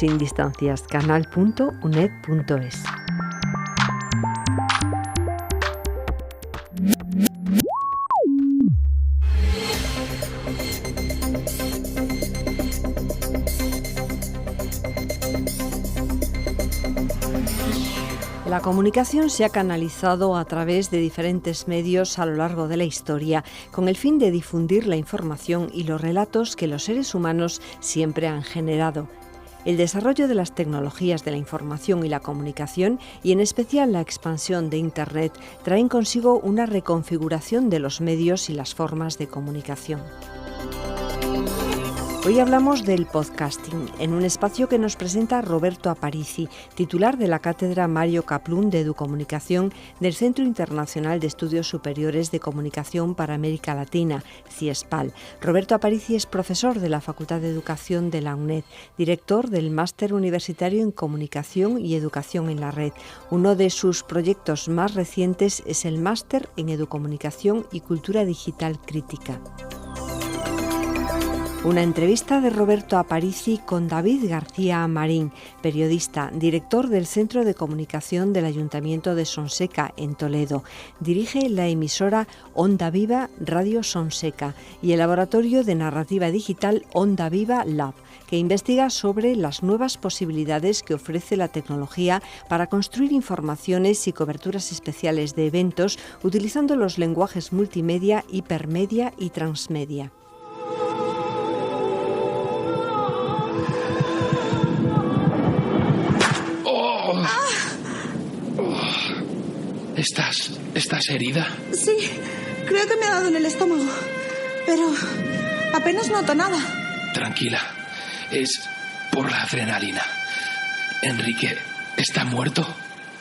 sin distancias, canal.uned.es. La comunicación se ha canalizado a través de diferentes medios a lo largo de la historia, con el fin de difundir la información y los relatos que los seres humanos siempre han generado. El desarrollo de las tecnologías de la información y la comunicación, y en especial la expansión de Internet, traen consigo una reconfiguración de los medios y las formas de comunicación. Hoy hablamos del podcasting, en un espacio que nos presenta Roberto Aparici, titular de la Cátedra Mario Kaplun de Educomunicación del Centro Internacional de Estudios Superiores de Comunicación para América Latina, CIESPAL. Roberto Aparici es profesor de la Facultad de Educación de la UNED, director del Máster Universitario en Comunicación y Educación en la Red. Uno de sus proyectos más recientes es el Máster en Educomunicación y Cultura Digital Crítica. Una entrevista de Roberto Aparici con David García Marín, periodista, director del Centro de Comunicación del Ayuntamiento de Sonseca, en Toledo. Dirige la emisora Onda Viva Radio Sonseca y el laboratorio de narrativa digital Onda Viva Lab, que investiga sobre las nuevas posibilidades que ofrece la tecnología para construir informaciones y coberturas especiales de eventos utilizando los lenguajes multimedia, hipermedia y transmedia. ¿Estás herida? Sí, creo que me ha dado en el estómago, pero apenas noto nada. Tranquila, es por la adrenalina. ¿Enrique está muerto?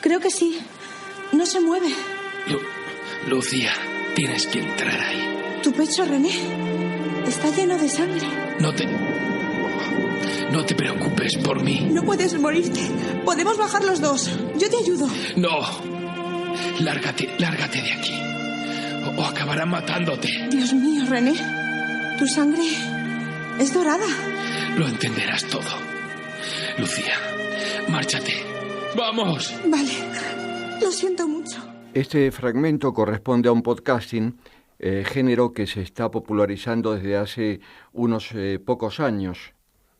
Creo que sí, no se mueve. Lucía, tienes que entrar ahí. ¿Tu pecho, René? Está lleno de sangre. No te preocupes por mí. No puedes morirte. Podemos bajar los dos. Yo te ayudo. No. Lárgate de aquí. O acabarán matándote. Dios mío, René. Tu sangre es dorada. Lo entenderás todo. Lucía, márchate. ¡Vamos! Vale. Lo siento mucho. Este fragmento corresponde a un podcasting, género que se está popularizando desde hace unos pocos años.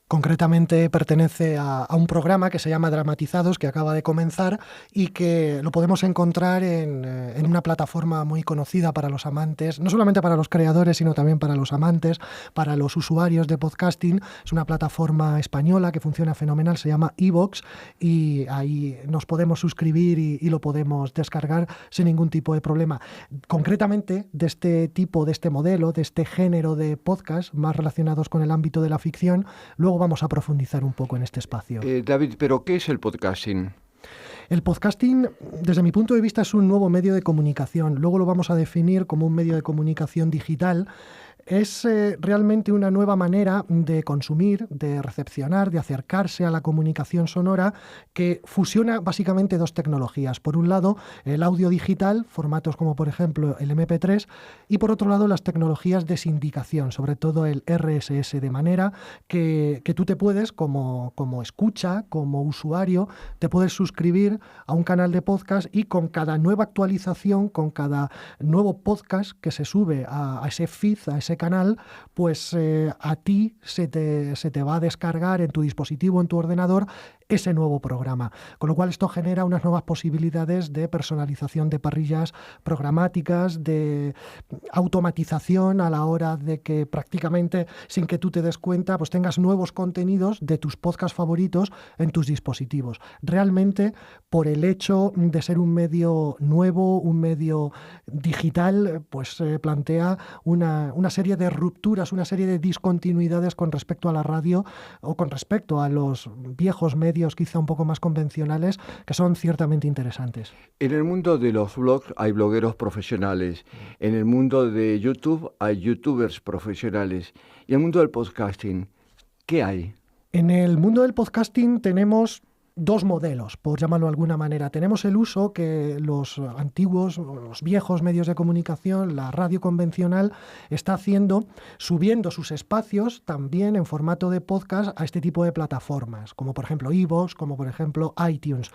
Concretamente pertenece a un programa que se llama Dramatizados, que acaba de comenzar y que lo podemos encontrar en una plataforma muy conocida para los amantes, no solamente para los creadores, sino también para los amantes, para los usuarios de podcasting. Es una plataforma española que funciona fenomenal, se llama iVoox, y ahí nos podemos suscribir y lo podemos descargar sin ningún tipo de problema. Concretamente, de este modelo, de este género de podcast, más relacionados con el ámbito de la ficción, luego vamos a profundizar un poco en este espacio. David, ¿pero qué es el podcasting? El podcasting, desde mi punto de vista, es un nuevo medio de comunicación. Luego lo vamos a definir como un medio de comunicación digital. Es realmente una nueva manera de consumir, de recepcionar, de acercarse a la comunicación sonora, que fusiona básicamente dos tecnologías. Por un lado, el audio digital, formatos como por ejemplo el MP3, y por otro lado las tecnologías de sindicación, sobre todo el RSS, de manera que tú te puedes, como escucha, como usuario, te puedes suscribir a un canal de podcast y con cada nueva actualización, con cada nuevo podcast que se sube a ese feed, a ese canal, pues a ti se te va a descargar en tu dispositivo, en tu ordenador, ese nuevo programa. Con lo cual esto genera unas nuevas posibilidades de personalización de parrillas programáticas, de automatización a la hora de que prácticamente sin que tú te des cuenta pues tengas nuevos contenidos de tus podcasts favoritos en tus dispositivos. Realmente, por el hecho de ser un medio nuevo, un medio digital, pues plantea una serie de rupturas, una serie de discontinuidades con respecto a la radio o con respecto a los viejos medios quizá un poco más convencionales, que son ciertamente interesantes. En el mundo de los blogs hay blogueros profesionales, en el mundo de YouTube hay youtubers profesionales, y en el mundo del podcasting, ¿qué hay? En el mundo del podcasting tenemos dos modelos, por llamarlo de alguna manera. Tenemos el uso que los antiguos, los viejos medios de comunicación, la radio convencional, está haciendo, subiendo sus espacios también en formato de podcast a este tipo de plataformas, como por ejemplo iVoox, como por ejemplo iTunes.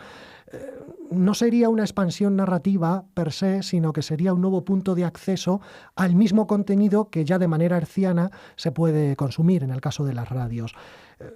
No sería una expansión narrativa per se, sino que sería un nuevo punto de acceso al mismo contenido que ya de manera herciana se puede consumir en el caso de las radios.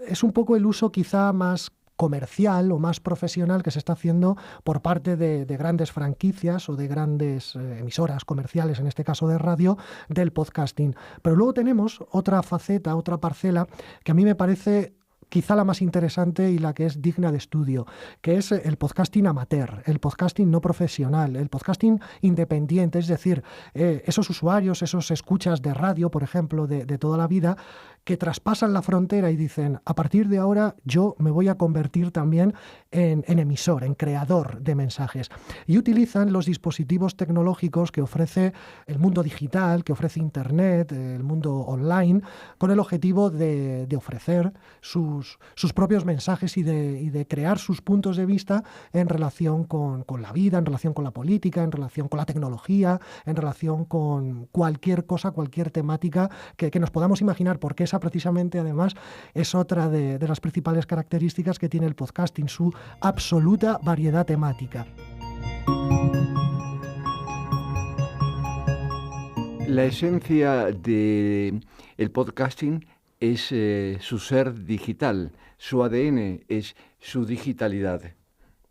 Es un poco el uso quizá más comercial o más profesional que se está haciendo por parte de grandes franquicias o de grandes emisoras comerciales, en este caso de radio, del podcasting. Pero luego tenemos otra faceta, otra parcela que a mí me parece quizá la más interesante y la que es digna de estudio, que es el podcasting amateur, el podcasting no profesional, el podcasting independiente, es decir, esos usuarios, esos escuchas de radio, por ejemplo, de toda la vida, que traspasan la frontera y dicen, a partir de ahora yo me voy a convertir también en emisor, en creador de mensajes. Y utilizan los dispositivos tecnológicos que ofrece el mundo digital, que ofrece Internet, el mundo online, con el objetivo de ofrecer sus propios mensajes y de crear sus puntos de vista en relación con la vida, en relación con la política, en relación con la tecnología, en relación con cualquier cosa, cualquier temática que nos podamos imaginar, porque esa precisamente además es otra de las principales características que tiene el podcasting, su absoluta variedad temática. La esencia del podcasting es su ser digital, su ADN es su digitalidad.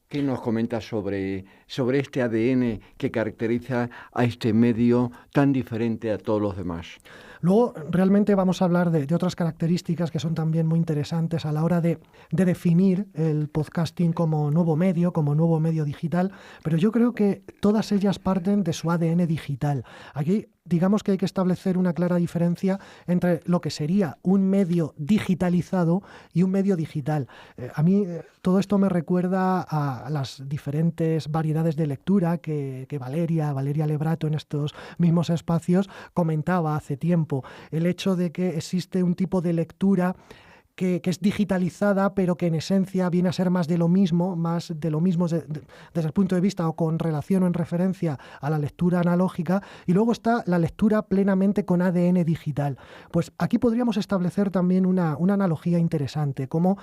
¿Qué nos comentas sobre este ADN que caracteriza a este medio tan diferente a todos los demás? Luego, realmente vamos a hablar de otras características que son también muy interesantes a la hora de definir el podcasting como nuevo medio digital, pero yo creo que todas ellas parten de su ADN digital. Aquí digamos que hay que establecer una clara diferencia entre lo que sería un medio digitalizado y un medio digital. A mí todo esto me recuerda a las diferentes variedades de lectura que Valeria Lebrato en estos mismos espacios comentaba hace tiempo. El hecho de que existe un tipo de lectura que es digitalizada, pero que en esencia viene a ser más de lo mismo desde el punto de vista o con relación o en referencia a la lectura analógica, y luego está la lectura plenamente con ADN digital. Pues aquí podríamos establecer también una analogía interesante, como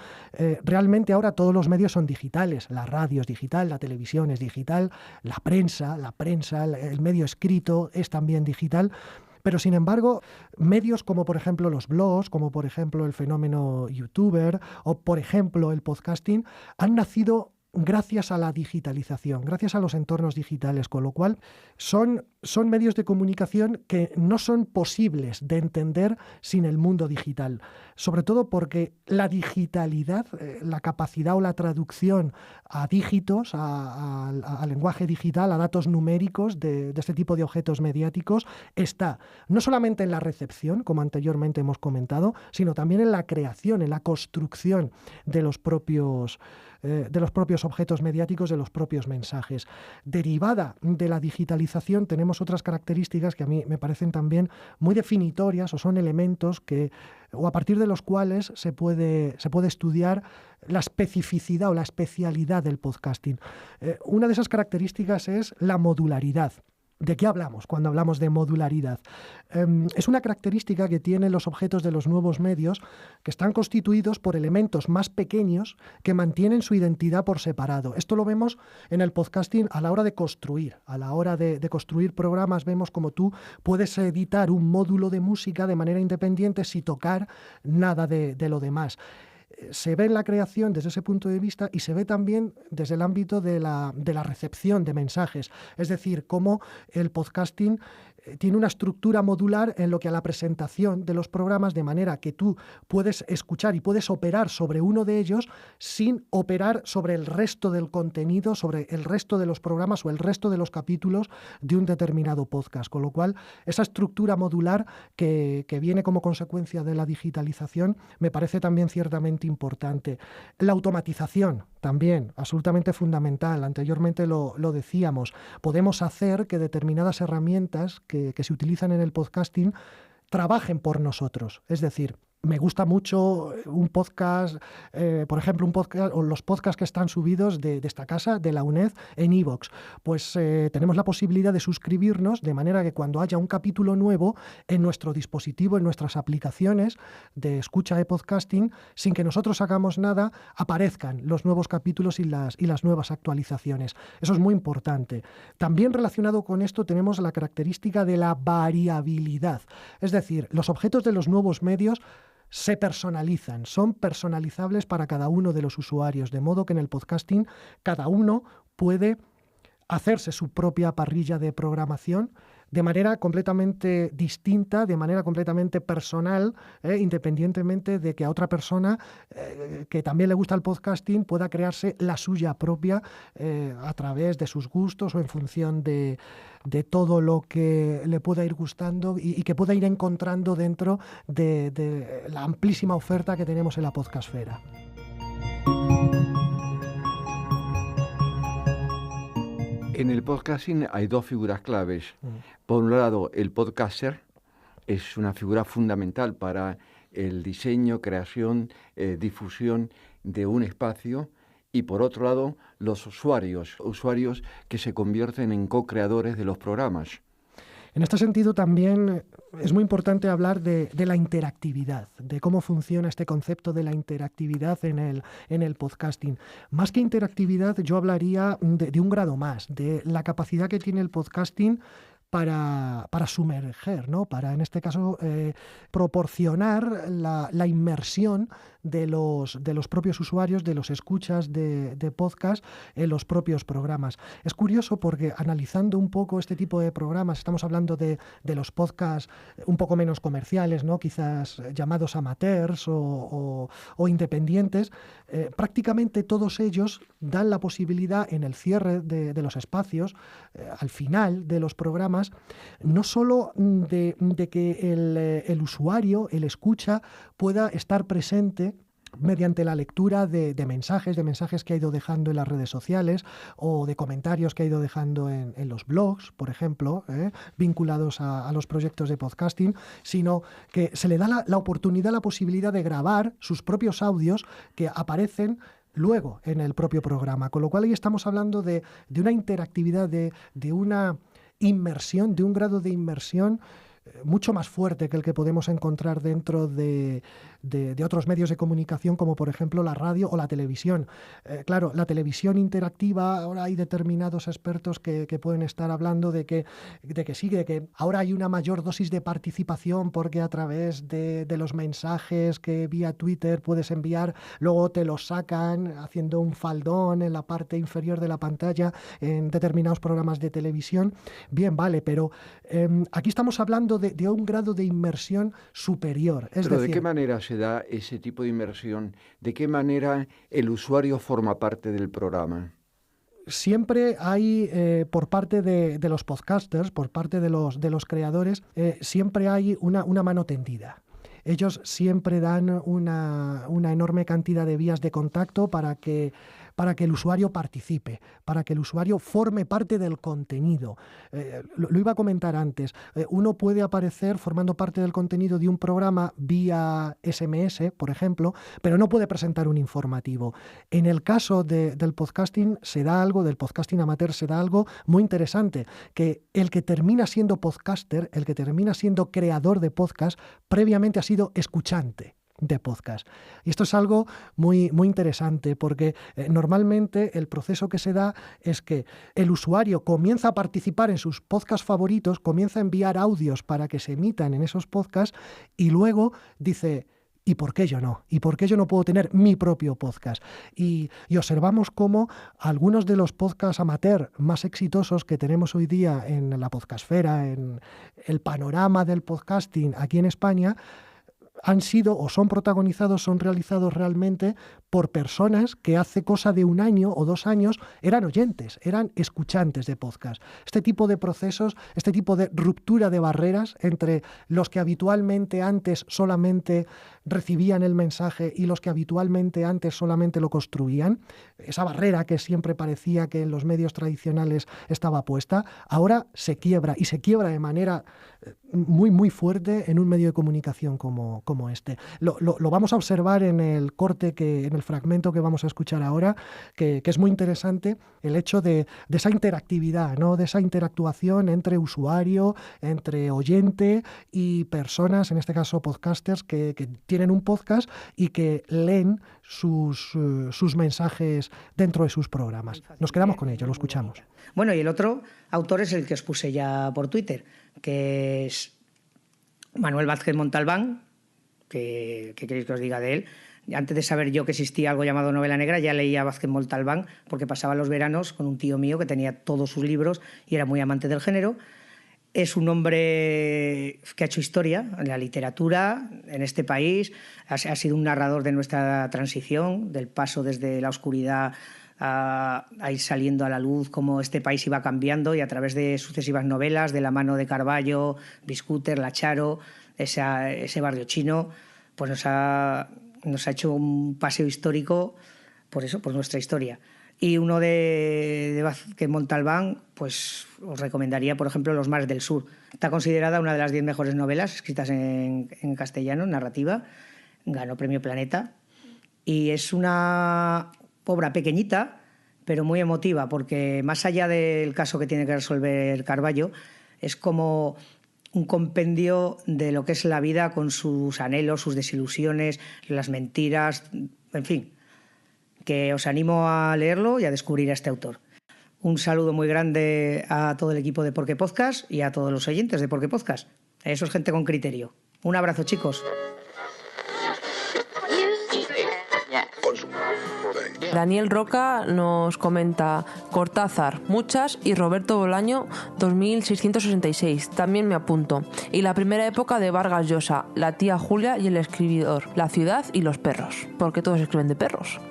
realmente ahora todos los medios son digitales, la radio es digital, la televisión es digital, la prensa, el medio escrito es también digital. Pero, sin embargo, medios como, por ejemplo, los blogs, como, por ejemplo, el fenómeno youtuber o, por ejemplo, el podcasting, han nacido gracias a la digitalización, gracias a los entornos digitales, con lo cual son medios de comunicación que no son posibles de entender sin el mundo digital, sobre todo porque la digitalidad, la capacidad o la traducción a dígitos, a lenguaje digital, a datos numéricos de este tipo de objetos mediáticos, está no solamente en la recepción, como anteriormente hemos comentado, sino también en la creación, en la construcción de los propios objetos mediáticos, de los propios mensajes. Derivada de la digitalización tenemos otras características que a mí me parecen también muy definitorias, o son elementos o a partir de los cuales se puede estudiar la especificidad o la especialidad del podcasting. Una de esas características es la modularidad. ¿De qué hablamos cuando hablamos de modularidad? Es una característica que tienen los objetos de los nuevos medios, que están constituidos por elementos más pequeños que mantienen su identidad por separado. Esto lo vemos en el podcasting a la hora de construir. A la hora de construir programas vemos como tú puedes editar un módulo de música de manera independiente sin tocar nada de lo demás. Se ve en la creación desde ese punto de vista y se ve también desde el ámbito de la recepción de mensajes. Es decir, cómo el podcasting tiene una estructura modular en lo que a la presentación de los programas, de manera que tú puedes escuchar y puedes operar sobre uno de ellos sin operar sobre el resto del contenido, sobre el resto de los programas o el resto de los capítulos de un determinado podcast. Con lo cual, esa estructura modular que viene como consecuencia de la digitalización me parece también ciertamente importante. La automatización también, absolutamente fundamental. Anteriormente lo decíamos. Podemos hacer que determinadas herramientas que se utilizan en el podcasting trabajen por nosotros. Es decir, me gusta mucho un podcast, por ejemplo, un podcast o los podcasts que están subidos de esta casa, de la UNED, en iVoox. Pues tenemos la posibilidad de suscribirnos de manera que cuando haya un capítulo nuevo en nuestro dispositivo, en nuestras aplicaciones de escucha de podcasting, sin que nosotros hagamos nada, aparezcan los nuevos capítulos y las nuevas actualizaciones. Eso es muy importante. También relacionado con esto tenemos la característica de la variabilidad. Es decir, los objetos de los nuevos medios se personalizan, son personalizables para cada uno de los usuarios, de modo que en el podcasting cada uno puede hacerse su propia parrilla de programación de manera completamente distinta, de manera completamente personal, independientemente de que a otra persona que también le gusta el podcasting pueda crearse la suya propia a través de sus gustos o en función de todo lo que le pueda ir gustando y que pueda ir encontrando dentro de la amplísima oferta que tenemos en la podcastfera. En el podcasting hay dos figuras claves. Por un lado, el podcaster es una figura fundamental para el diseño, creación, difusión de un espacio. Y por otro lado, los usuarios que se convierten en co-creadores de los programas. En este sentido también es muy importante hablar de la interactividad, de cómo funciona este concepto de la interactividad en el podcasting. Más que interactividad, yo hablaría de un grado más, de la capacidad que tiene el podcasting para sumerger, ¿no? Para, en este caso, proporcionar la inmersión de los propios usuarios, de los escuchas de podcast en los propios programas. Es curioso porque analizando un poco este tipo de programas, estamos hablando de los podcasts un poco menos comerciales, ¿no? Quizás llamados amateurs o independientes, prácticamente todos ellos dan la posibilidad en el cierre de los espacios, al final de los programas, no solo de que el usuario, el escucha, pueda estar presente mediante la lectura de mensajes que ha ido dejando en las redes sociales o de comentarios que ha ido dejando en los blogs, por ejemplo, vinculados a los proyectos de podcasting, sino que se le da la oportunidad, la posibilidad de grabar sus propios audios que aparecen luego en el propio programa. Con lo cual ahí estamos hablando de una interactividad, de una inmersión, de un grado de inmersión mucho más fuerte que el que podemos encontrar dentro de otros medios de comunicación, como por ejemplo la radio o la televisión. Claro, la televisión interactiva, ahora hay determinados expertos que pueden estar hablando de que ahora hay una mayor dosis de participación porque a través de los mensajes que vía Twitter puedes enviar, luego te los sacan haciendo un faldón en la parte inferior de la pantalla en determinados programas de televisión. Bien, vale, pero aquí estamos hablando de un grado de inmersión superior. Pero ¿de qué manera se da ese tipo de inmersión? ¿De qué manera el usuario forma parte del programa? Siempre hay, por parte de los podcasters, por parte de los creadores, siempre hay una mano tendida. Ellos siempre dan una enorme cantidad de vías de contacto para que el usuario participe, para que el usuario forme parte del contenido. Lo iba a comentar antes. Uno puede aparecer formando parte del contenido de un programa vía SMS, por ejemplo, pero no puede presentar un informativo. En el caso del podcasting del podcasting amateur se da algo muy interesante, que el que termina siendo podcaster, el que termina siendo creador de podcast, previamente ha sido escuchante de podcast. Y esto es algo muy, muy interesante porque normalmente el proceso que se da es que el usuario comienza a participar en sus podcasts favoritos, comienza a enviar audios para que se emitan en esos podcasts y luego dice: ¿y por qué yo no? ¿Y por qué yo no puedo tener mi propio podcast? Y observamos cómo algunos de los podcasts amateur más exitosos que tenemos hoy día en la podcastfera, en el panorama del podcasting aquí en España, han sido o son protagonizados, son realizados realmente por personas que hace cosa de 1 año o 2 años eran oyentes, eran escuchantes de podcast. Este tipo de procesos, este tipo de ruptura de barreras entre los que habitualmente antes solamente recibían el mensaje y los que habitualmente antes solamente lo construían, esa barrera que siempre parecía que en los medios tradicionales estaba puesta, ahora se quiebra y se quiebra de manera muy, muy fuerte en un medio de comunicación como como este. Lo vamos a observar en el en el fragmento que vamos a escuchar ahora, que es muy interesante el hecho de esa interactividad, ¿no? De esa interactuación entre usuario, entre oyente y personas, en este caso podcasters, que tienen un podcast y que leen sus mensajes dentro de sus programas. Nos quedamos con ello, lo escuchamos. Bueno, y el otro autor es el que os puse ya por Twitter, que es Manuel Vázquez Montalbán. ¿Qué queréis que os diga de él? Antes de saber yo que existía algo llamado novela negra, ya leía a Vázquez Montalbán, porque pasaba los veranos con un tío mío que tenía todos sus libros y era muy amante del género. Es un hombre que ha hecho historia en la literatura en este país, ha sido un narrador de nuestra transición, del paso desde la oscuridad a ir saliendo a la luz, cómo este país iba cambiando, y a través de sucesivas novelas, de la mano de Carballo, Biscúter, La Charo, ese barrio chino, pues nos ha hecho un paseo histórico por nuestra historia. Y uno de Vázquez Montalbán, pues os recomendaría, por ejemplo, Los mares del sur. Está considerada una de las 10 mejores novelas escritas en castellano, narrativa. Ganó Premio Planeta. Y es una obra pequeñita, pero muy emotiva, porque más allá del caso que tiene que resolver Carballo, es como un compendio de lo que es la vida con sus anhelos, sus desilusiones, las mentiras, en fin, que os animo a leerlo y a descubrir a este autor. Un saludo muy grande a todo el equipo de Porque Podcast y a todos los oyentes de Porque Podcast. Eso es gente con criterio. Un abrazo, chicos. Daniel Roca nos comenta Cortázar, muchas, y Roberto Bolaño, 2666. También me apunto. Y la primera época de Vargas Llosa, La tía Julia y el escribidor, La ciudad y los perros. Porque todos escriben de perros.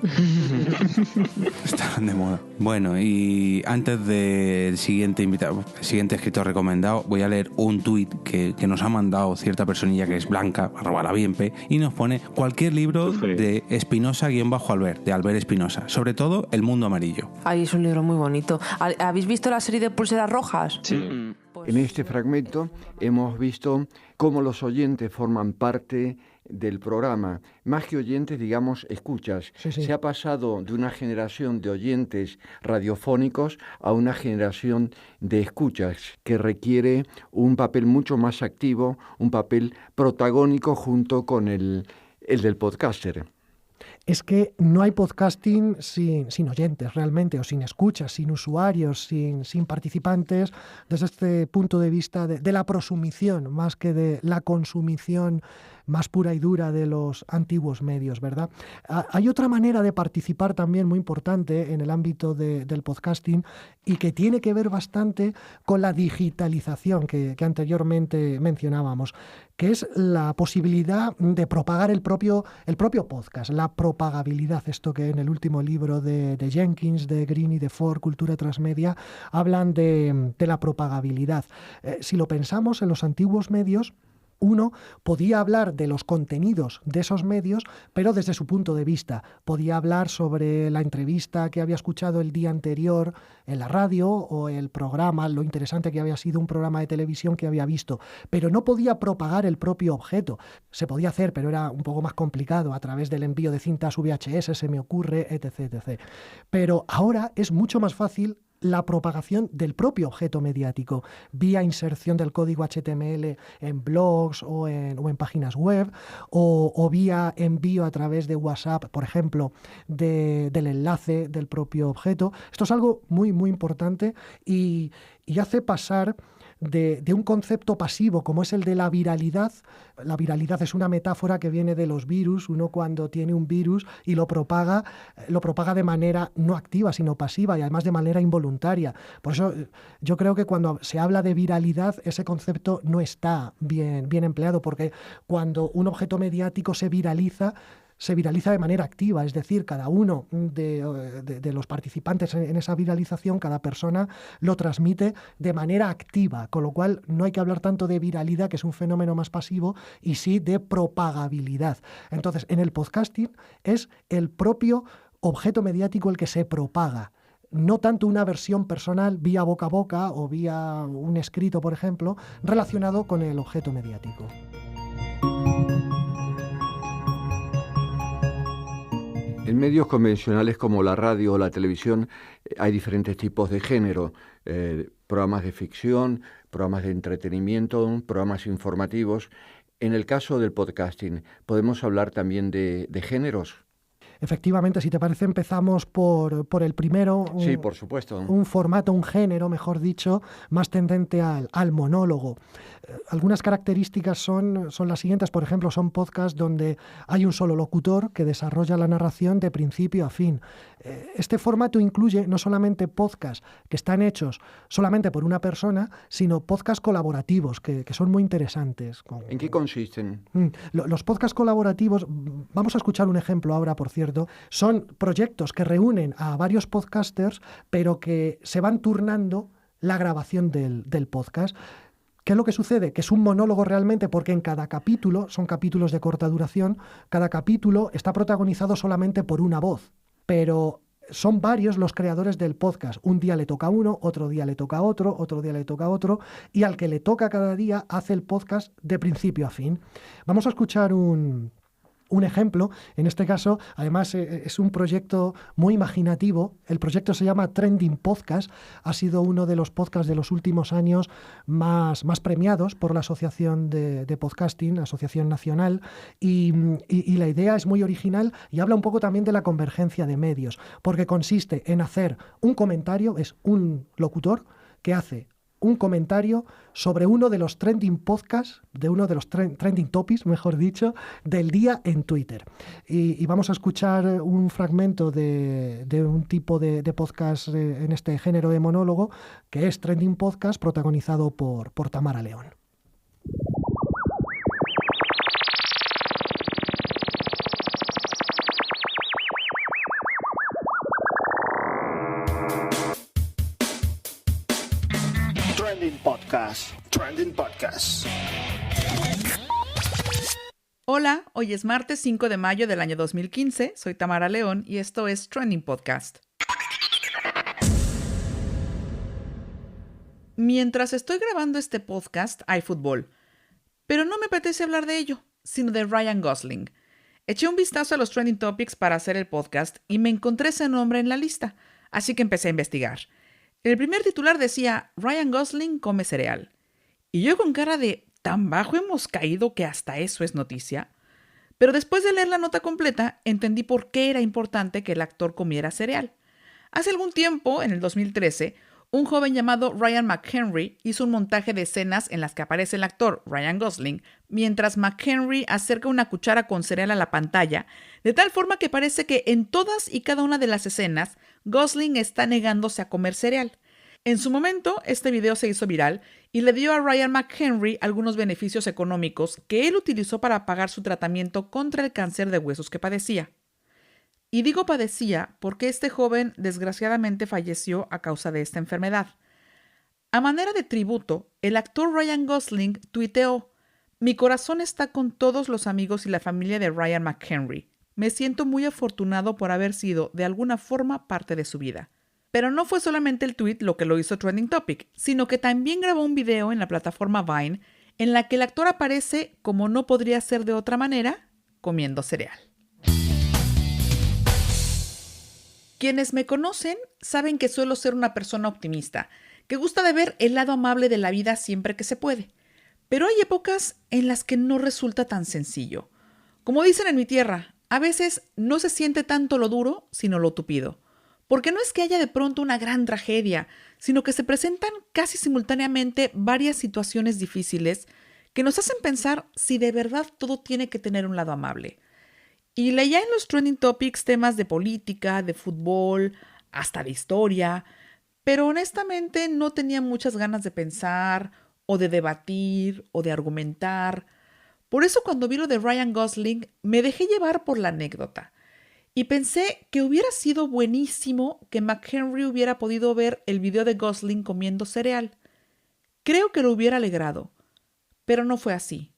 Están de moda. Bueno, y antes del siguiente invitado, el siguiente escritor recomendado, voy a leer un tuit que nos ha mandado cierta personilla que es Blanca, @labienpe, y nos pone cualquier libro de Espinosa-Albert, de Albert Espinosa. Sobre todo El mundo amarillo. Ay, es un libro muy bonito. ¿Habéis visto la serie de Pulseras Rojas? Sí. En este fragmento hemos visto cómo los oyentes forman parte del programa. Más que oyentes, digamos, escuchas. Sí. Se ha pasado de una generación de oyentes radiofónicos a una generación de escuchas que requiere un papel mucho más activo, un papel protagónico junto con el del podcaster. Es que no hay podcasting sin oyentes realmente, o sin escuchas, sin usuarios, sin participantes, desde este punto de vista de la prosumición, más que de la consumición más pura y dura de los antiguos medios, ¿verdad? Hay otra manera de participar también muy importante en el ámbito del podcasting y que tiene que ver bastante con la digitalización que anteriormente mencionábamos, que es la posibilidad de propagar el propio podcast, la propagabilidad, esto que en el último libro de Jenkins, de Green y de Ford, Cultura Transmedia, hablan de la propagabilidad. Si lo pensamos en los antiguos medios, uno podía hablar de los contenidos de esos medios, pero desde su punto de vista. Podía hablar sobre la entrevista que había escuchado el día anterior en la radio o el programa, lo interesante que había sido un programa de televisión que había visto, pero no podía propagar el propio objeto. Se podía hacer, pero era un poco más complicado a través del envío de cintas VHS, se me ocurre, etc. Pero ahora es mucho más fácil la propagación del propio objeto mediático, vía inserción del código HTML en blogs o en páginas web, o vía envío a través de WhatsApp, por ejemplo, del enlace del propio objeto. Esto es algo muy, muy importante y hace pasar de un concepto pasivo como es el de la viralidad. La viralidad es una metáfora que viene de los virus. Uno cuando tiene un virus y lo propaga de manera no activa, sino pasiva y además de manera involuntaria. Por eso yo creo que cuando se habla de viralidad ese concepto no está bien empleado, porque cuando un objeto mediático se viraliza de manera activa, es decir, cada uno de los participantes en esa viralización, cada persona lo transmite de manera activa, con lo cual no hay que hablar tanto de viralidad, que es un fenómeno más pasivo, y sí de propagabilidad. Entonces, en el podcasting es el propio objeto mediático el que se propaga, no tanto una versión personal vía boca a boca o vía un escrito, por ejemplo, relacionado con el objeto mediático. En medios convencionales como la radio o la televisión hay diferentes tipos de género, programas de ficción, programas de entretenimiento, programas informativos. En el caso del podcasting, ¿podemos hablar también de géneros? Efectivamente, si te parece, empezamos por el primero. Sí, por supuesto. Un formato, un género, mejor dicho, más tendente al monólogo. Algunas características son las siguientes. Por ejemplo, son podcasts donde hay un solo locutor que desarrolla la narración de principio a fin. Este formato incluye no solamente podcasts que están hechos solamente por una persona, sino podcasts colaborativos que son muy interesantes. ¿En qué consisten? Los podcasts colaborativos, vamos a escuchar un ejemplo ahora, por cierto, son proyectos que reúnen a varios podcasters, pero que se van turnando la grabación del podcast. ¿Qué es lo que sucede? Que es un monólogo realmente, porque en cada capítulo, son capítulos de corta duración, cada capítulo está protagonizado solamente por una voz, pero son varios los creadores del podcast. Un día le toca a uno, otro día le toca a otro, otro día le toca a otro, y al que le toca cada día hace el podcast de principio a fin. Vamos a escuchar un ejemplo. En este caso, además, es un proyecto muy imaginativo. El proyecto se llama Trending Podcast. Ha sido uno de los podcasts de los últimos años más premiados por la Asociación de Podcasting, Asociación Nacional, y la idea es muy original y habla un poco también de la convergencia de medios, porque consiste en hacer un comentario, es un locutor que hace un comentario sobre uno de los trending podcasts, de uno de los trending topics, mejor dicho, del día en Twitter. Y vamos a escuchar un fragmento de un tipo de podcast en este género de monólogo, que es Trending Podcast, protagonizado por Tamara León. Trending Podcast. Hola, hoy es martes 5 de mayo del año 2015. Soy Tamara León y esto es Trending Podcast. Mientras estoy grabando este podcast, hay fútbol. Pero no me apetece hablar de ello, sino de Ryan Gosling. Eché un vistazo a los Trending Topics para hacer el podcast y me encontré ese nombre en la lista, así que empecé a investigar. El primer titular decía, Ryan Gosling come cereal. Y yo con cara de, ¿tan bajo hemos caído que hasta eso es noticia? Pero después de leer la nota completa, entendí por qué era importante que el actor comiera cereal. Hace algún tiempo, en el 2013, un joven llamado Ryan McHenry hizo un montaje de escenas en las que aparece el actor Ryan Gosling, mientras McHenry acerca una cuchara con cereal a la pantalla, de tal forma que parece que en todas y cada una de las escenas, Gosling está negándose a comer cereal. En su momento, este video se hizo viral y le dio a Ryan McHenry algunos beneficios económicos que él utilizó para pagar su tratamiento contra el cáncer de huesos que padecía. Y digo padecía porque este joven desgraciadamente falleció a causa de esta enfermedad. A manera de tributo, el actor Ryan Gosling tuiteó: "Mi corazón está con todos los amigos y la familia de Ryan McHenry. Me siento muy afortunado por haber sido, de alguna forma, parte de su vida". Pero no fue solamente el tweet lo que lo hizo Trending Topic, sino que también grabó un video en la plataforma Vine en la que el actor aparece, como no podría ser de otra manera, comiendo cereal. Quienes me conocen saben que suelo ser una persona optimista, que gusta de ver el lado amable de la vida siempre que se puede. Pero hay épocas en las que no resulta tan sencillo. Como dicen en mi tierra, a veces no se siente tanto lo duro, sino lo tupido. Porque no es que haya de pronto una gran tragedia, sino que se presentan casi simultáneamente varias situaciones difíciles que nos hacen pensar si de verdad todo tiene que tener un lado amable. Y leía en los Trending Topics temas de política, de fútbol, hasta de historia, pero honestamente no tenía muchas ganas de pensar, o de debatir, o de argumentar. Por eso cuando vi lo de Ryan Gosling, me dejé llevar por la anécdota. Y pensé que hubiera sido buenísimo que McHenry hubiera podido ver el video de Gosling comiendo cereal. Creo que lo hubiera alegrado, pero no fue así.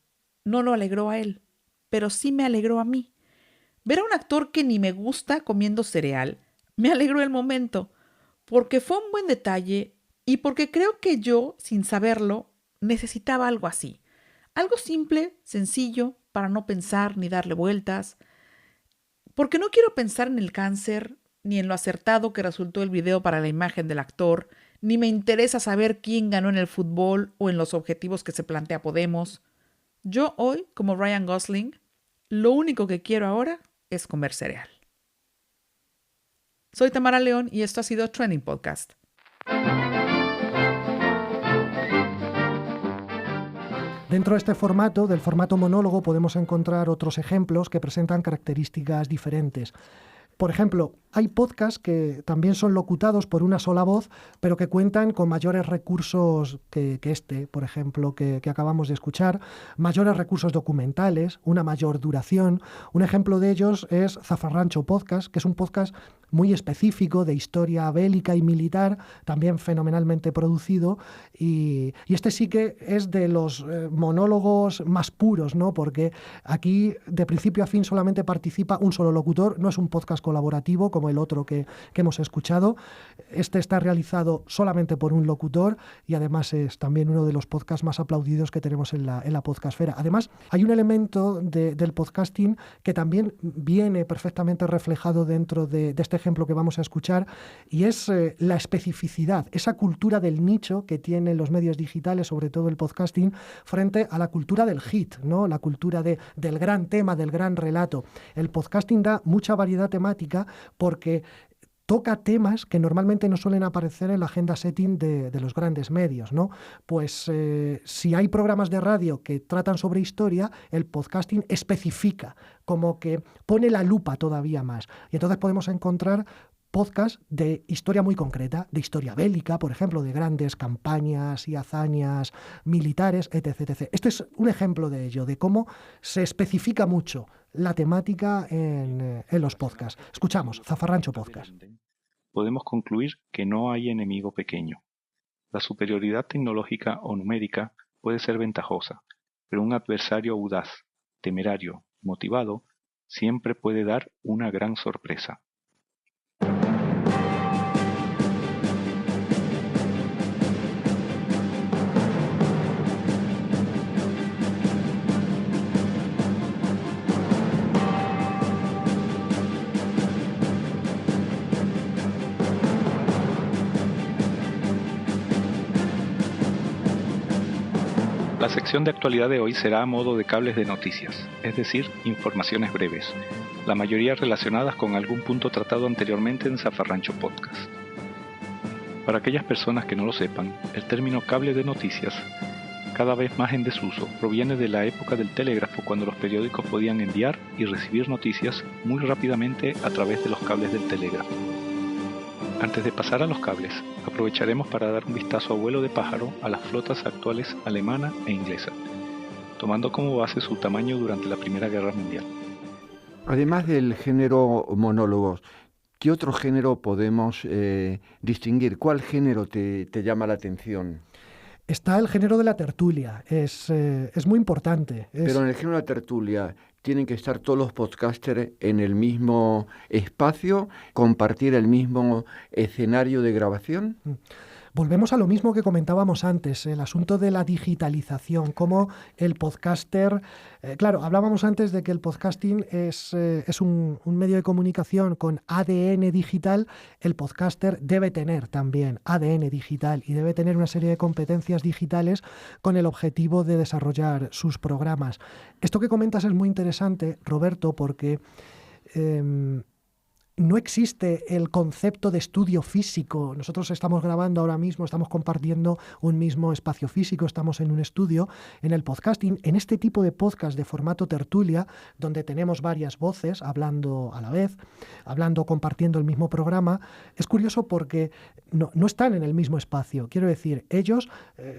No lo alegró a él, pero sí me alegró a mí. Ver a un actor que ni me gusta comiendo cereal me alegró el momento, porque fue un buen detalle y porque creo que yo, sin saberlo, necesitaba algo así. Algo simple, sencillo, para no pensar ni darle vueltas. Porque no quiero pensar en el cáncer, ni en lo acertado que resultó el video para la imagen del actor, ni me interesa saber quién ganó en el fútbol o en los objetivos que se plantea Podemos. Yo hoy, como Ryan Gosling, lo único que quiero ahora es comer cereal. Soy Tamara León y esto ha sido Trending Podcast. Dentro de este formato, del formato monólogo, podemos encontrar otros ejemplos que presentan características diferentes. Por ejemplo, hay podcasts que también son locutados por una sola voz, pero que cuentan con mayores recursos que este, por ejemplo, que acabamos de escuchar, mayores recursos documentales, una mayor duración. Un ejemplo de ellos es Zafarrancho Podcast, que es un podcast muy específico de historia bélica y militar, también fenomenalmente producido, y este sí que es de los monólogos más puros, ¿no? Porque aquí de principio a fin solamente participa un solo locutor, no es un podcast colaborativo como el otro que hemos escuchado. Este está realizado solamente por un locutor y además es también uno de los podcasts más aplaudidos que tenemos en la podcastfera. Además, hay un elemento del podcasting que también viene perfectamente reflejado dentro de este ejemplo que vamos a escuchar, y es la especificidad, esa cultura del nicho que tienen los medios digitales, sobre todo el podcasting, frente a la cultura del hit, ¿no? La cultura del gran tema, del gran relato. El podcasting da mucha variedad temática porque toca temas que normalmente no suelen aparecer en la agenda setting de los grandes medios, ¿no? Pues si hay programas de radio que tratan sobre historia, el podcasting especifica, como que pone la lupa todavía más. Y entonces podemos encontrar podcasts de historia muy concreta, de historia bélica, por ejemplo, de grandes campañas y hazañas militares, etc., etc. Este es un ejemplo de ello, de cómo se especifica mucho la temática en los podcasts. Escuchamos Zafarrancho Podcast. Podemos concluir que no hay enemigo pequeño. La superioridad tecnológica o numérica puede ser ventajosa, pero un adversario audaz, temerario, motivado, siempre puede dar una gran sorpresa. La sección de actualidad de hoy será a modo de cables de noticias, es decir, informaciones breves, la mayoría relacionadas con algún punto tratado anteriormente en Zafarrancho Podcast. Para aquellas personas que no lo sepan, el término cable de noticias, cada vez más en desuso, proviene de la época del telégrafo, cuando los periódicos podían enviar y recibir noticias muy rápidamente a través de los cables del telégrafo. Antes de pasar a los cables, aprovecharemos para dar un vistazo a vuelo de pájaro a las flotas actuales alemana e inglesa, tomando como base su tamaño durante la Primera Guerra Mundial. Además del género monólogos, ¿qué otro género podemos distinguir? ¿Cuál género te llama la atención? Está el género de la tertulia, es muy importante. Pero en el género de la tertulia, ¿tienen que estar todos los podcasters en el mismo espacio, compartir el mismo escenario de grabación? Volvemos a lo mismo que comentábamos antes, el asunto de la digitalización, cómo el podcaster... claro, hablábamos antes de que el podcasting es un medio de comunicación con ADN digital. El podcaster debe tener también ADN digital y debe tener una serie de competencias digitales con el objetivo de desarrollar sus programas. Esto que comentas es muy interesante, Roberto, porque... no existe el concepto de estudio físico. Nosotros estamos grabando ahora mismo, estamos compartiendo un mismo espacio físico, estamos en un estudio. En el podcasting, en este tipo de podcast de formato tertulia, donde tenemos varias voces hablando a la vez, compartiendo el mismo programa, es curioso porque no están en el mismo espacio. Quiero decir, ellos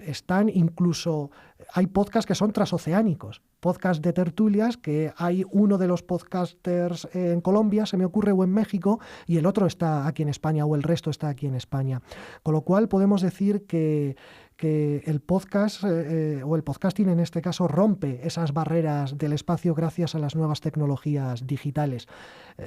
están incluso... Hay podcasts que son transoceánicos, podcast de tertulias, que hay uno de los podcasters en Colombia, se me ocurre, o en México, y el otro está aquí en España, o el resto está aquí en España. Con lo cual podemos decir que que el podcast o el podcasting en este caso rompe esas barreras del espacio gracias a las nuevas tecnologías digitales.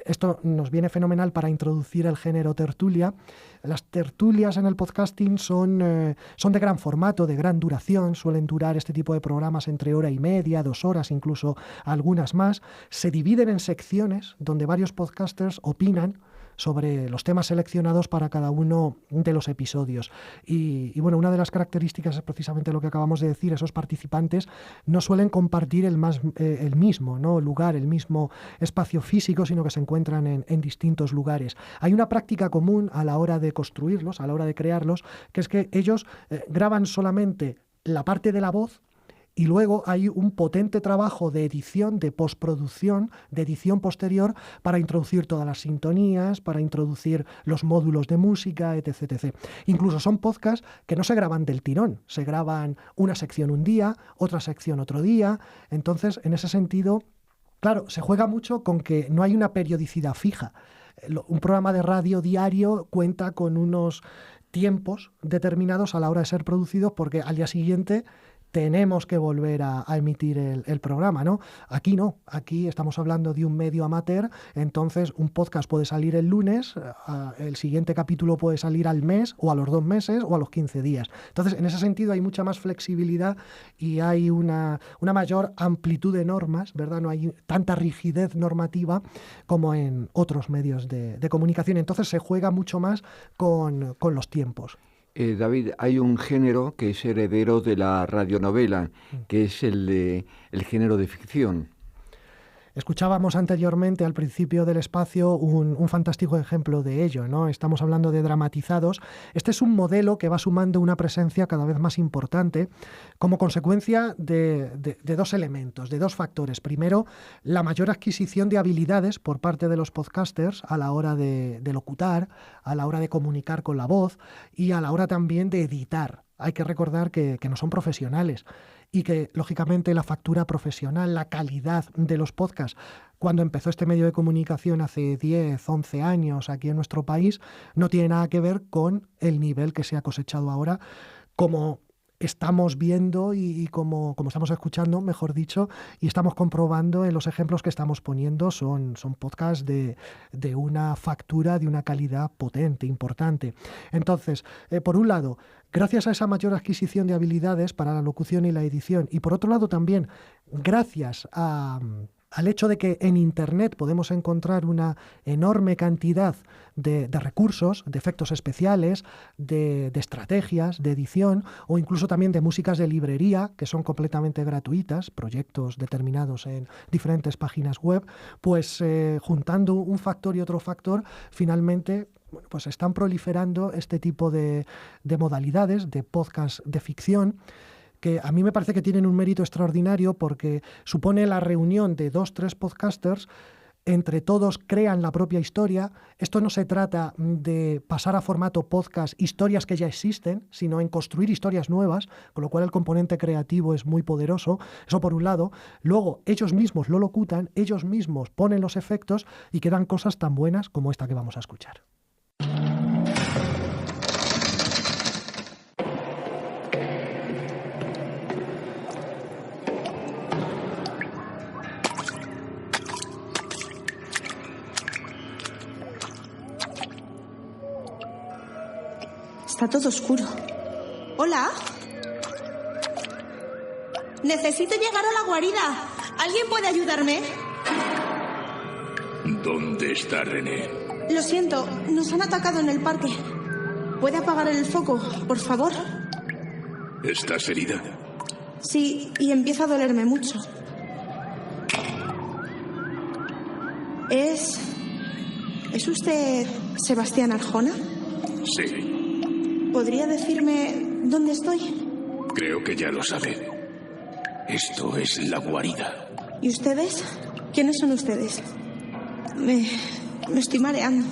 Esto nos viene fenomenal para introducir el género tertulia. Las tertulias en el podcasting son de gran formato, de gran duración, suelen durar este tipo de programas entre hora y media, 2 horas, incluso algunas más. Se dividen en secciones donde varios podcasters opinan sobre los temas seleccionados para cada uno de los episodios. Y bueno, una de las características es precisamente lo que acabamos de decir. Esos participantes no suelen compartir el mismo, ¿no?, lugar, el mismo espacio físico, sino que se encuentran en distintos lugares. Hay una práctica común a la hora de construirlos, a la hora de crearlos, que es que ellos graban solamente la parte de la voz, y luego hay un potente trabajo de edición, de postproducción, de edición posterior para introducir todas las sintonías, para introducir los módulos de música, etc, etc. Incluso son podcasts que no se graban del tirón, se graban una sección un día, otra sección otro día. Entonces, en ese sentido, claro, se juega mucho con que no hay una periodicidad fija. Un programa de radio diario cuenta con unos tiempos determinados a la hora de ser producidos, porque al día siguiente tenemos que volver a emitir el programa, ¿no? Aquí no, aquí estamos hablando de un medio amateur, entonces un podcast puede salir el lunes, el siguiente capítulo puede salir al mes, o a los 2 meses, o a los 15 días. Entonces, en ese sentido hay mucha más flexibilidad y hay una mayor amplitud de normas, ¿verdad? No hay tanta rigidez normativa como en otros medios de comunicación. Entonces se juega mucho más con los tiempos. David, hay un género que es heredero de la radionovela, que es el género de ficción. Escuchábamos anteriormente, al principio del espacio, un fantástico ejemplo de ello, ¿no? Estamos hablando de dramatizados. Este es un modelo que va sumando una presencia cada vez más importante como consecuencia de 2 elementos, de 2 factores. Primero, la mayor adquisición de habilidades por parte de los podcasters a la hora de locutar, a la hora de comunicar con la voz y a la hora también de editar. Hay que recordar que no son profesionales y que, lógicamente, la factura profesional, la calidad de los podcasts, cuando empezó este medio de comunicación hace 10, 11 años aquí en nuestro país, no tiene nada que ver con el nivel que se ha cosechado ahora, como estamos viendo y como estamos escuchando, mejor dicho, y estamos comprobando en los ejemplos que estamos poniendo. Son podcasts de una factura, de una calidad potente, importante. Entonces, por un lado, gracias a esa mayor adquisición de habilidades para la locución y la edición, y por otro lado también gracias al hecho de que en Internet podemos encontrar una enorme cantidad de recursos, de efectos especiales, de estrategias, de edición, o incluso también de músicas de librería que son completamente gratuitas, proyectos determinados en diferentes páginas web, pues juntando un factor y otro factor, finalmente pues están proliferando este tipo de modalidades de podcast de ficción, que a mí me parece que tienen un mérito extraordinario porque supone la reunión de 2, 3 podcasters, entre todos crean la propia historia. Esto no se trata de pasar a formato podcast historias que ya existen, sino en construir historias nuevas, con lo cual el componente creativo es muy poderoso. Eso por un lado. Luego, ellos mismos lo locutan, ellos mismos ponen los efectos y quedan cosas tan buenas como esta que vamos a escuchar. Está todo oscuro. ¿Hola? Necesito llegar a la guarida. ¿Alguien puede ayudarme? ¿Dónde está René? Lo siento, nos han atacado en el parque. ¿Puede apagar el foco, por favor? ¿Estás herida? Sí, y empieza a dolerme mucho. ¿Es usted Sebastián Arjona? Sí. ¿Podría decirme dónde estoy? Creo que ya lo sabe. Esto es la guarida. ¿Y ustedes? ¿Quiénes son ustedes? Me estoy mareando.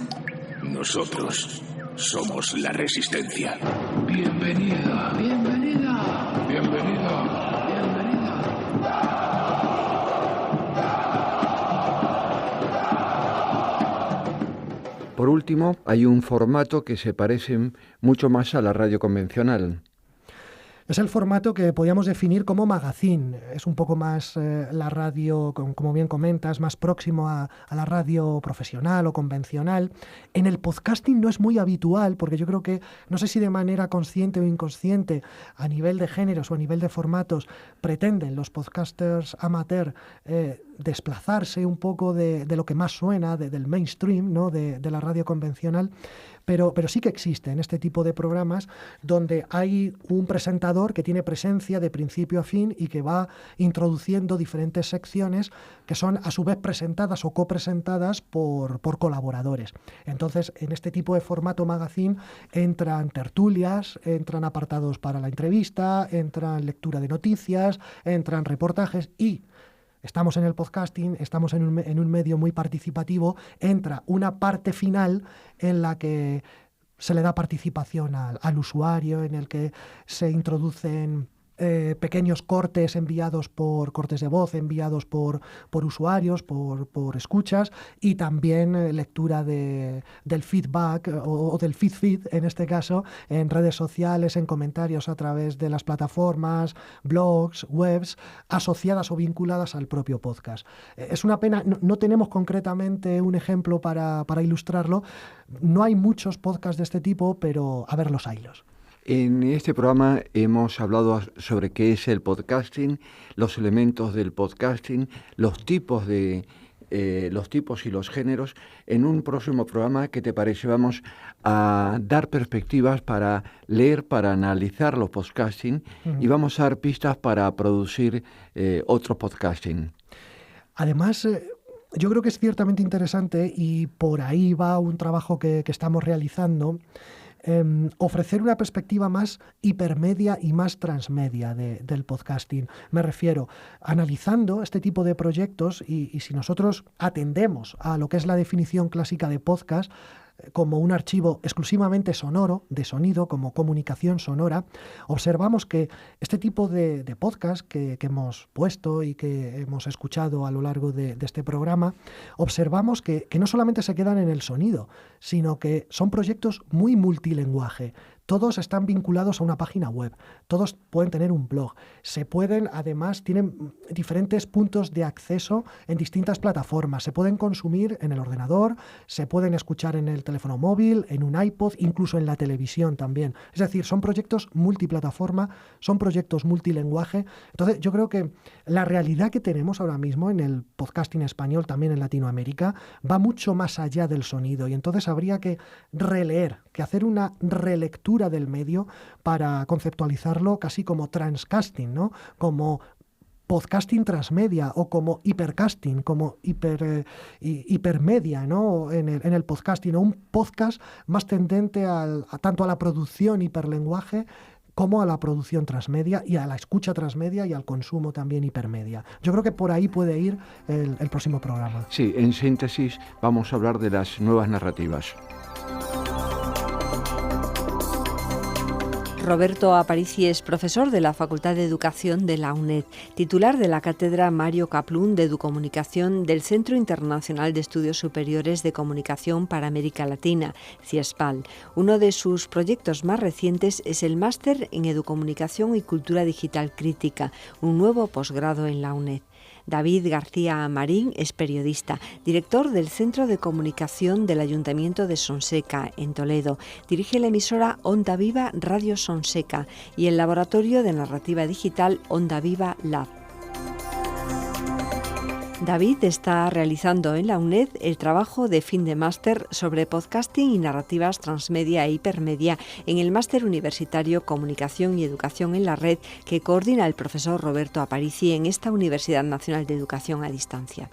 Nosotros somos la Resistencia. Bienvenida, bienvenida, bienvenida, bienvenida. Por último, hay un formato que se parece mucho más a la radio convencional. Es el formato que podríamos definir como magazine. Es un poco más la radio, como bien comentas, más próximo a la radio profesional o convencional. En el podcasting no es muy habitual, porque yo creo que, no sé si de manera consciente o inconsciente, a nivel de géneros o a nivel de formatos, pretenden los podcasters amateur desplazarse un poco de lo que más suena, del mainstream, ¿no? de la radio convencional. Pero sí que existen este tipo de programas donde hay un presentador que tiene presencia de principio a fin y que va introduciendo diferentes secciones que son a su vez presentadas o copresentadas por colaboradores. Entonces, en este tipo de formato magazine entran tertulias, entran apartados para la entrevista, entran lectura de noticias, entran reportajes y... Estamos en el podcasting, estamos en un medio muy participativo, entra una parte final en la que se le da participación al usuario, en el que se introducen pequeños cortes cortes de voz enviados por usuarios, por escuchas, y también lectura del feedback o del feed en este caso, en redes sociales, en comentarios a través de las plataformas, blogs, webs, asociadas o vinculadas al propio podcast. Es una pena, no tenemos concretamente un ejemplo para ilustrarlo. No hay muchos podcasts de este tipo, pero a ver los haylos. En este programa hemos hablado sobre qué es el podcasting, los elementos del podcasting, los tipos y los géneros. En un próximo programa, ¿qué te parece? Vamos a dar perspectivas para leer, para analizar los podcasting y vamos a dar pistas para producir otro podcasting. Además, yo creo que es ciertamente interesante y por ahí va un trabajo que estamos realizando. Ofrecer una perspectiva más hipermedia y más transmedia del podcasting. Me refiero, analizando este tipo de proyectos y si nosotros atendemos a lo que es la definición clásica de podcast, como un archivo exclusivamente sonoro, de sonido, como comunicación sonora, observamos que este tipo de podcast que hemos puesto y que hemos escuchado a lo largo de este programa, observamos que no solamente se quedan en el sonido, sino que son proyectos muy multilenguaje. Todos están vinculados a una página web, todos pueden tener un blog, tienen diferentes puntos de acceso en distintas plataformas, se pueden consumir en el ordenador, se pueden escuchar en el teléfono móvil, en un iPod, incluso en la televisión también. Es decir, son proyectos multiplataforma, son proyectos multilenguaje. Entonces, yo creo que la realidad que tenemos ahora mismo en el podcasting español, también en Latinoamérica, va mucho más allá del sonido y entonces habría que releer, que hacer una relectura del medio para conceptualizarlo casi como transcasting, ¿no? Como podcasting transmedia o como hipercasting, como hipermedia, ¿no? en el podcasting, o un podcast más tendente tanto a la producción hiperlenguaje como a la producción transmedia y a la escucha transmedia y al consumo también hipermedia. Yo creo que por ahí puede ir el próximo programa. Sí, en síntesis vamos a hablar de las nuevas narrativas. Roberto Aparici es profesor de la Facultad de Educación de la UNED, titular de la Cátedra Mario Kaplún de Educomunicación del Centro Internacional de Estudios Superiores de Comunicación para América Latina, CIESPAL. Uno de sus proyectos más recientes es el Máster en Educomunicación y Cultura Digital Crítica, un nuevo posgrado en la UNED. David García Marín es periodista, director del Centro de Comunicación del Ayuntamiento de Sonseca, en Toledo. Dirige la emisora Onda Viva Radio Sonseca y el Laboratorio de Narrativa Digital Onda Viva Lab. David está realizando en la UNED el trabajo de fin de máster sobre podcasting y narrativas transmedia e hipermedia en el Máster Universitario Comunicación y Educación en la Red que coordina el profesor Roberto Aparici en esta Universidad Nacional de Educación a Distancia.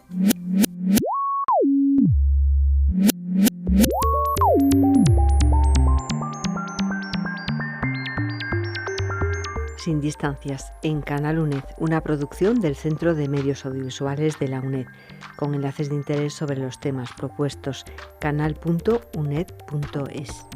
Sin distancias, en Canal UNED, una producción del Centro de Medios Audiovisuales de la UNED, con enlaces de interés sobre los temas propuestos, canal.uned.es.